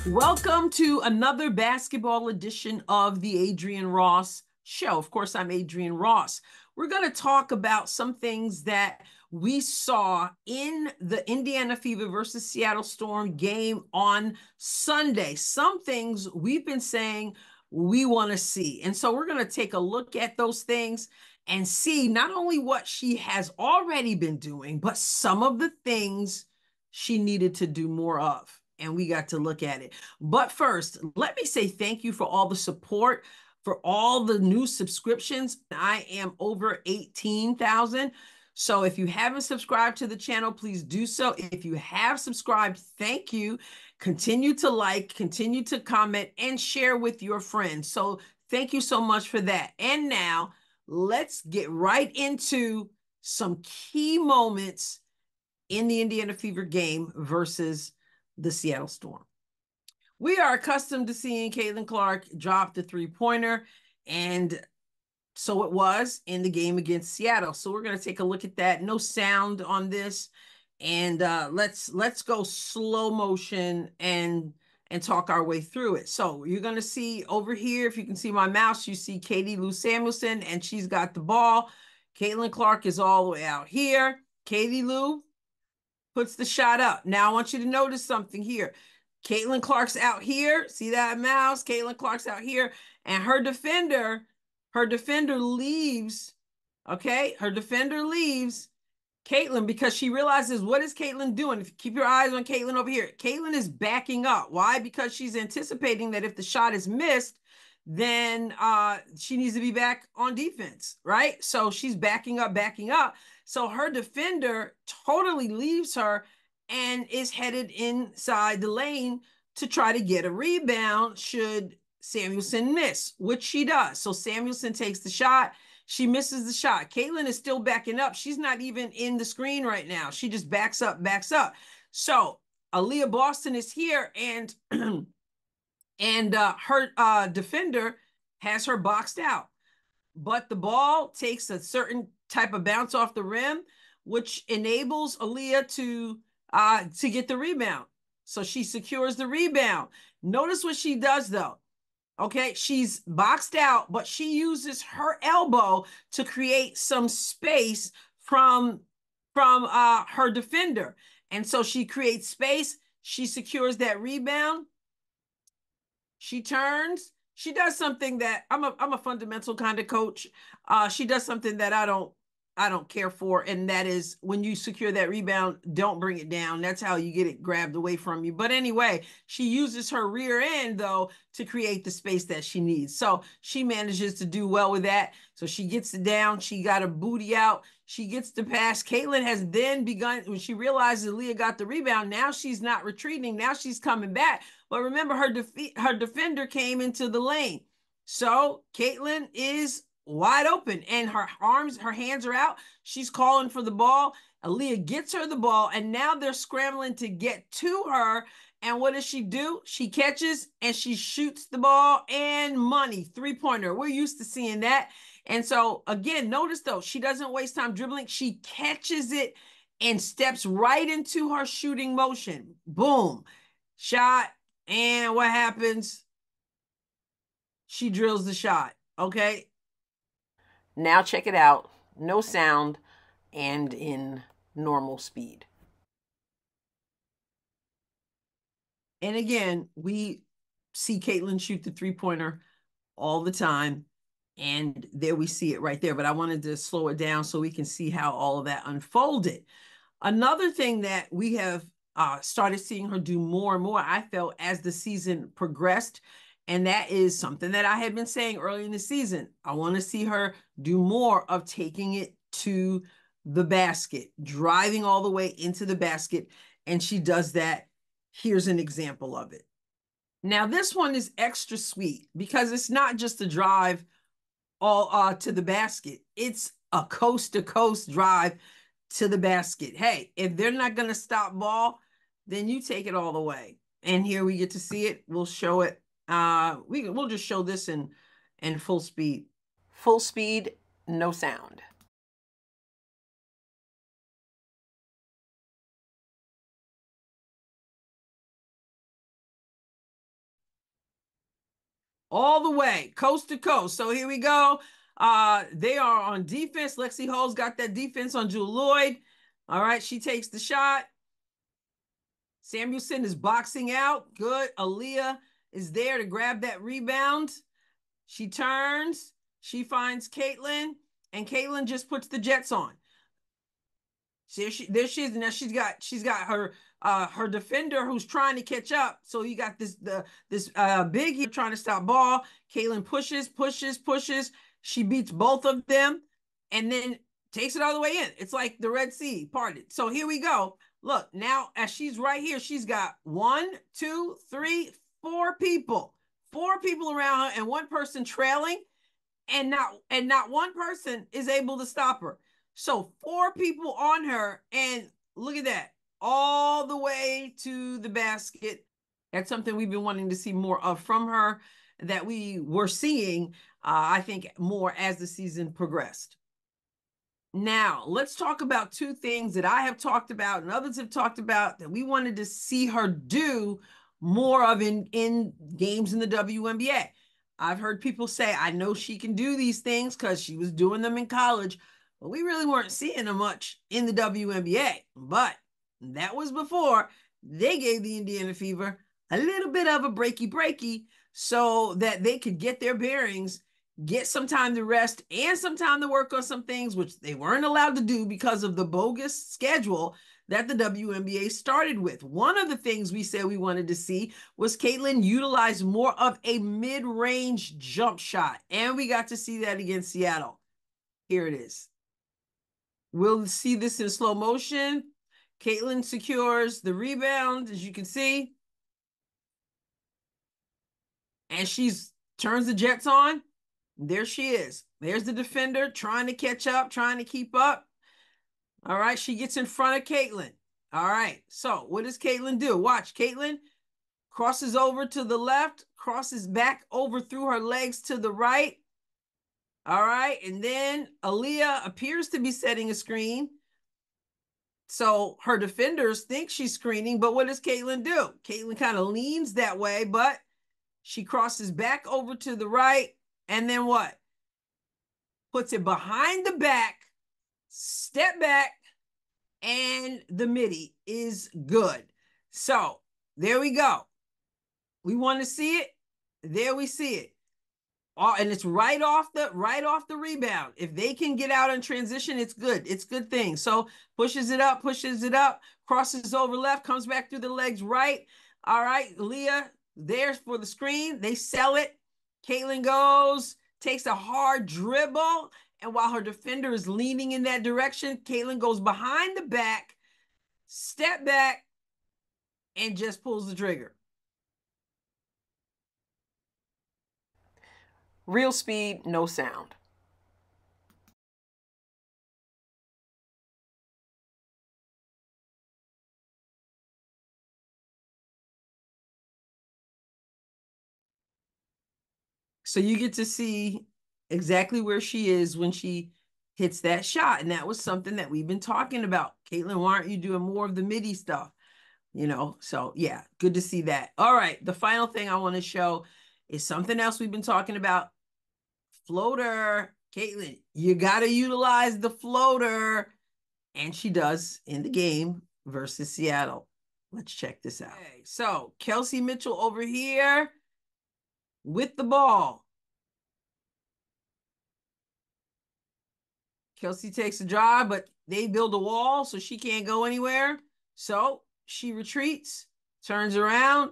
Welcome to another basketball edition of the Adrienne Ross Show. Of course, I'm Adrienne Ross. We're going to talk about some things that we saw in the Indiana Fever versus Seattle Storm game on Sunday. Some things we've been saying we want to see. And so we're going to take a look at those things and see not only what she has already been doing, but some of the things she needed to do more of. And we got to look at it. But first, let me say thank you for all the support, for all the new subscriptions. I am over 18,000. So if you haven't subscribed to the channel, please do so. If you have subscribed, thank you. Continue to like, continue to comment, and share with your friends. So thank you so much for that. And now let's get right into some key moments in the Indiana Fever game versus the Seattle Storm. We are accustomed to seeing Caitlin Clark drop the three-pointer, and so it was in the game against Seattle. So we're going to take a look at that. No sound on this, and let's go slow motion and talk our way through it. So you're going to see over here, if you can see my mouse, you see Katie Lou Samuelson, and she's got the ball. Caitlin Clark is all the way out here. Katie Lou puts the shot up. Now I want you to notice something here. Caitlin Clark's out here. See that mouse? Caitlin Clark's out here. And her defender leaves. Okay? Her defender leaves Caitlin because she realizes, what is Caitlin doing? If you keep your eyes on Caitlin over here, Caitlin is backing up. Why? Because she's anticipating that if the shot is missed, then she needs to be back on defense, right? So she's backing up. So her defender totally leaves her and is headed inside the lane to try to get a rebound should Samuelson miss, which she does. So Samuelson takes the shot. She misses the shot. Caitlin is still backing up. She's not even in the screen right now. She just backs up. So Aaliyah Boston is here, and her defender has her boxed out. But the ball takes a certain type of bounce off the rim, which enables Aaliyah to get the rebound. So she secures the rebound. Notice what she does, though. Okay, she's boxed out, but she uses her elbow to create some space from her defender. And so she creates space. She secures that rebound. She turns. She does something that I'm a fundamental kind of coach. She does something that I don't care for, and that is when you secure that rebound, don't bring it down. That's how you get it grabbed away from you. But anyway, she uses her rear end, though, to create the space that she needs. So she manages to do well with that. So she gets it down. She got a booty out. She gets the pass. Caitlin has then begun, when she realizes Leah got the rebound, now she's not retreating. Now she's coming back. But remember, her defender came into the lane. So Caitlin is wide open, and her hands are out. She's calling for the ball. Aaliyah gets her the ball, and now they're scrambling to get to her. And what does she do? She catches and she shoots the ball, and money, three-pointer. We're used to seeing that. And so again, notice though, she doesn't waste time dribbling. She catches it and steps right into her shooting motion. Boom, shot. And what happens? She drills the shot. Okay. Now check it out. No sound and in normal speed. And again, we see Caitlin shoot the three-pointer all the time. And there we see it right there. But I wanted to slow it down so we can see how all of that unfolded. Another thing that we have started seeing her do more and more, I felt, as the season progressed, and that is something that I had been saying early in the season. I want to see her do more of taking it to the basket, driving all the way into the basket, and she does that. Here's an example of it. Now, this one is extra sweet because it's not just a drive all to the basket. It's a coast-to-coast drive to the basket. Hey, if they're not going to stop ball, then you take it all the way. And here we get to see it. We'll show it. We'll just show this in full speed. Full speed, no sound. all the way, coast to coast. So here we go. They are on defense. Lexi Hull's got that defense on Jewel Lloyd. All right, she takes the shot. Samuelson is boxing out. Good. Aaliyah is there to grab that rebound. She turns. She finds Caitlin, and Caitlin just puts the Jets on. There she is. Now she's got her defender who's trying to catch up. So you got this big here trying to stop ball. Caitlin pushes. She beats both of them, and then takes it all the way in. It's like the Red Sea parted. So here we go. Look, now as she's right here, she's got 1, 2, 3, 4 people. 4 people around her and one person trailing, and not one person is able to stop her. So 4 people on her, and look at that, all the way to the basket. That's something we've been wanting to see more of from her, that we were seeing, I think, more as the season progressed. Now, let's talk about 2 things that I have talked about and others have talked about that we wanted to see her do more of in games in the WNBA. I've heard people say, I know she can do these things because she was doing them in college, but we really weren't seeing them much in the WNBA. But that was before they gave the Indiana Fever a little bit of a breaky so that they could get their bearings, get some time to rest and some time to work on some things, which they weren't allowed to do because of the bogus schedule that the WNBA started with. One of the things we said we wanted to see was Caitlin utilize more of a mid-range jump shot, and we got to see that against Seattle. Here it is. We'll see this in slow motion. Caitlin secures the rebound, as you can see, and she's turns the Jets on. There she is. There's the defender trying to catch up, trying to keep up. All right, she gets in front of Caitlin. All right, so what does Caitlin do? Watch, Caitlin crosses over to the left, crosses back over through her legs to the right. All right, and then Aaliyah appears to be setting a screen. So her defenders think she's screening, but what does Caitlin do? Caitlin kind of leans that way, but she crosses back over to the right, and then what? Puts it behind the back, step back, and the midi is good. So there we go. We want to see it. There we see it. And it's right off the rebound. If they can get out in transition, it's good. It's good thing. So pushes it up, crosses over left, comes back through the legs right. All right, Leah there's for the screen. They sell it. Caitlin goes, takes a hard dribble, and while her defender is leaning in that direction, Caitlin goes behind the back, step back, and just pulls the trigger. Real speed, no sound. So you get to see exactly where she is when she hits that shot. And that was something that we've been talking about. Caitlin, why aren't you doing more of the midi stuff? You know, so yeah, good to see that. All right, the final thing I want to show is something else we've been talking about. Floater. Caitlin, you got to utilize the floater. And she does in the game versus Seattle. Let's check this out. Okay, so Kelsey Mitchell over here with the ball. Kelsey takes a drive, but they build a wall, so she can't go anywhere. So she retreats, turns around.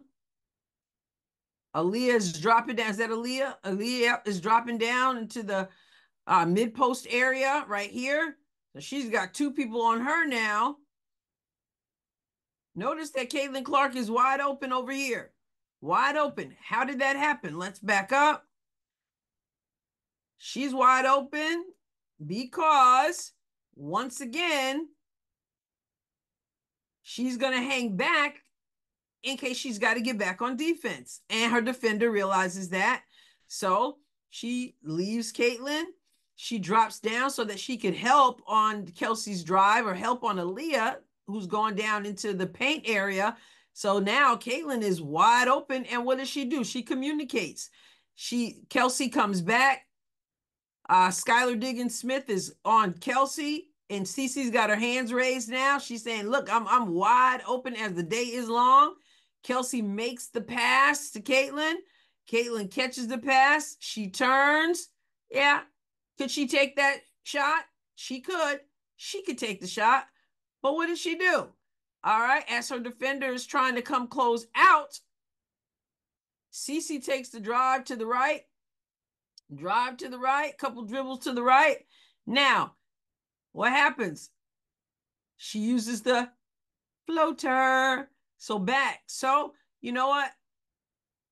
Aaliyah is dropping down. Is that Aaliyah? Aaliyah is dropping down into the mid-post area right here. So she's got 2 people on her now. Notice that Caitlin Clark is wide open over here. Wide open. How did that happen? Let's back up. She's wide open because, once again, she's going to hang back in case she's got to get back on defense. And her defender realizes that. So she leaves Caitlin. She drops down so that she can help on Kelsey's drive or help on Aaliyah, who's going down into the paint area. So now Caitlin is wide open. And what does she do? She communicates. Kelsey comes back. Skylar Diggins-Smith is on Kelsey, and Cece's got her hands raised now. She's saying, look, I'm wide open as the day is long. Kelsey makes the pass to Caitlin. Caitlin catches the pass. She turns. Yeah. Could she take that shot? She could. She could take the shot. But what did she do? All right. As her defender is trying to come close out, Cece takes the drive to the right. Couple dribbles to the right. Now, what happens? She uses the floater. So back. So, you know what?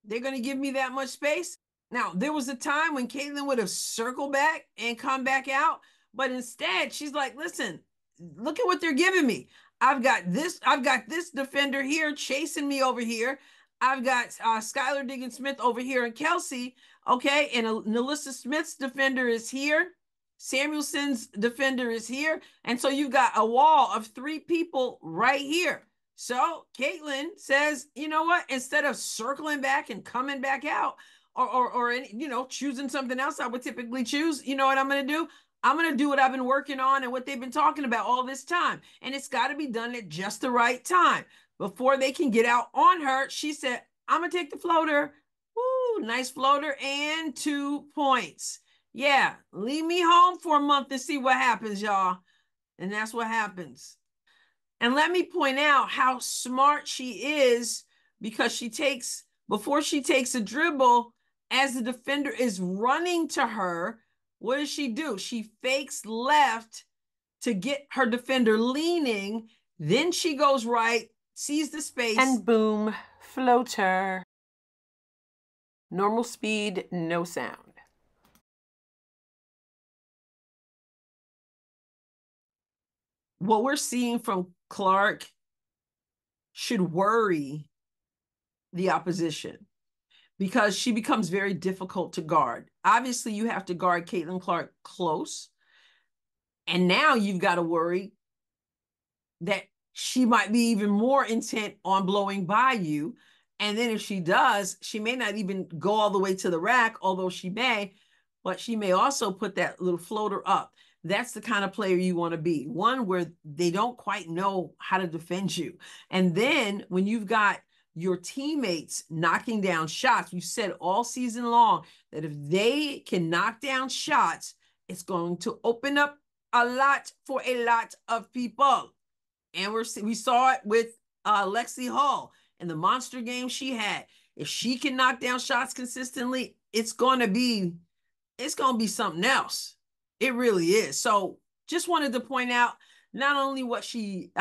They're going to give me that much space. Now, there was a time when Caitlin would have circled back and come back out, but instead she's like, listen, look at what they're giving me. I've got this defender here chasing me over here. I've got Skylar Diggins-Smith over here and Kelsey. Okay, and Nalissa Smith's defender is here. Samuelson's defender is here. And so you've got a wall of 3 people right here. So Caitlin says, you know what? Instead of circling back and coming back out or choosing something else I would typically choose, you know what I'm going to do? I'm going to do what I've been working on and what they've been talking about all this time. And it's got to be done at just the right time. Before they can get out on her, she said, I'm going to take the floater. Woo, nice floater and 2 points. Yeah, leave me home for a month and see what happens, y'all. And that's what happens. And let me point out how smart she is, because before she takes a dribble, as the defender is running to her, what does she do? She fakes left to get her defender leaning. Then she goes right, sees the space. And boom, floater. Normal speed, no sound. What we're seeing from Clark should worry the opposition, because she becomes very difficult to guard. Obviously, you have to guard Caitlin Clark close. And now you've got to worry that she might be even more intent on blowing by you. And then if she does, she may not even go all the way to the rack, although she may, but she may also put that little floater up. That's the kind of player you want to be, one where they don't quite know how to defend you. And then when you've got your teammates knocking down shots, you said all season long that if they can knock down shots, it's going to open up a lot for a lot of people. And we saw it with Lexi Hall in the monster game she had. If she can knock down shots consistently, it's going to be something else. It really is. So just wanted to point out not only what she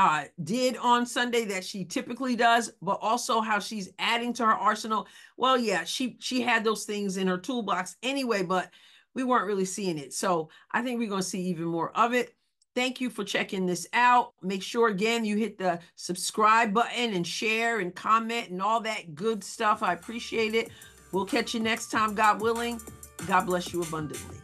did on Sunday that she typically does, but also how she's adding to her arsenal. Well, yeah, she had those things in her toolbox anyway, but we weren't really seeing it. So I think we're going to see even more of it. Thank you for checking this out. Make sure, again, you hit the subscribe button and share and comment and all that good stuff. I appreciate it. We'll catch you next time, God willing. God bless you abundantly.